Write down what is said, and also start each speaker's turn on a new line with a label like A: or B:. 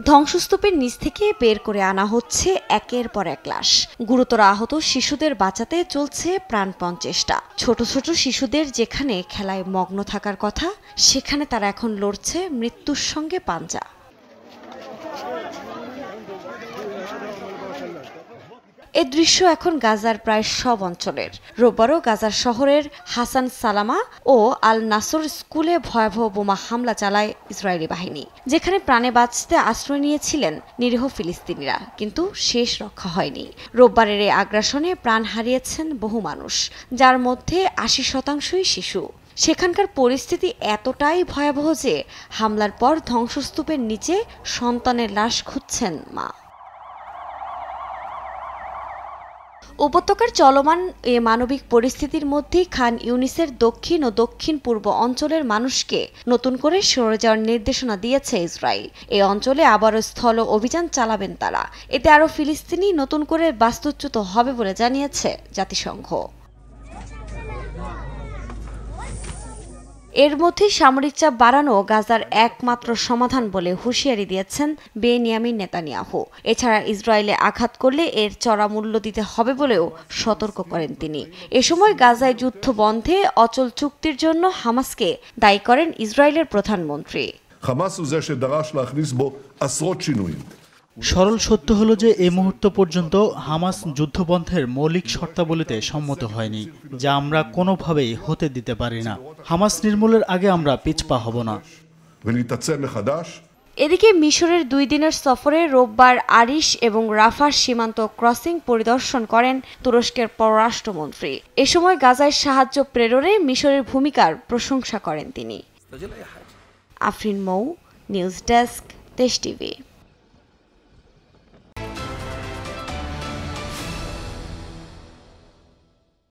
A: ধ্বংসস্তূপের নিচ থেকে বের করে আনা হচ্ছে একের পর এক লাশ। গুরুতর আহত শিশুদের বাঁচাতে চলছে প্রাণপণ চেষ্টা। ছোট ছোট শিশুদের যেখানে খেলায় মগ্ন থাকার কথা, সেখানে তারা এখন লড়ছে মৃত্যুর সঙ্গে পাঞ্জা। এ দৃশ্য এখন গাজার প্রায় সব অঞ্চলের। রোববারও গাজার শহরের হাসান সালামা ও আল নাসর স্কুলে ভয়াবহ বোমা হামলা চালায় ইসরায়েলি বাহিনী, যেখানে প্রাণে বাঁচতে আশ্রয় নিয়েছিলেন নিরীহ ফিলিস্তিনিরা, কিন্তু শেষ রক্ষা হয়নি। রোববারের এই আগ্রাসনে প্রাণ হারিয়েছেন বহু মানুষ, যার মধ্যে ৮০% শিশু। সেখানকার পরিস্থিতি এতটাই ভয়াবহ যে হামলার পর ধ্বংসস্তূপের নিচে সন্তানের লাশ খুঁজছেন মা। উপত্যকার চলমান এ মানবিক পরিস্থিতির মধ্যেই খান ইউনিসের দক্ষিণ ও দক্ষিণ পূর্ব অঞ্চলের মানুষকে নতুন করে সরে যাওয়ার নির্দেশনা দিয়েছে ইসরায়েল। এই অঞ্চলে আবারও স্থল অভিযান চালাবেন তারা। এতে আরও ফিলিস্তিনি নতুন করে বাস্তুচ্যুত হবে বলে জানিয়েছে জাতিসংঘ। এর মধ্যে সামরিক চাপ বাড়ানো গাজার একমাত্র সমাধান বলে হুঁশিয়ারি দিয়েছেন বেনিয়ামিন নেতানিয়াহু। এছাড়া ইসরায়েলে আঘাত করলে এর চড়া মূল্য দিতে হবে বলেও সতর্ক করেন তিনি। এ সময় গাজায় যুদ্ধ বন্ধে অচল চুক্তির জন্য হামাসকে দায়ী করেন ইসরায়েলের প্রধানমন্ত্রী।
B: সরল সত্য হলো যে এই মুহূর্ত পর্যন্ত হামাস যুদ্ধবন্ধের মৌলিক শর্তাবলীতে সম্মত হয়নি, যা আমরা কোনোভাবেই হতে দিতে পারি না। হামাস নির্মূলের আগে আমরা পিছপা হব না।
A: এদিকে মিশরের 2 দিনের সফরে রোববার আরিশ এবং রাফার সীমান্ত ক্রসিং পরিদর্শন করেন তুরস্কের পররাষ্ট্রমন্ত্রী। এ সময় গাজায় সাহায্য প্রেরণে মিশরের ভূমিকার প্রশংসা করেন তিনি। আফরিন মৌ, নিউজ ডেস্ক, দেশ টিভি।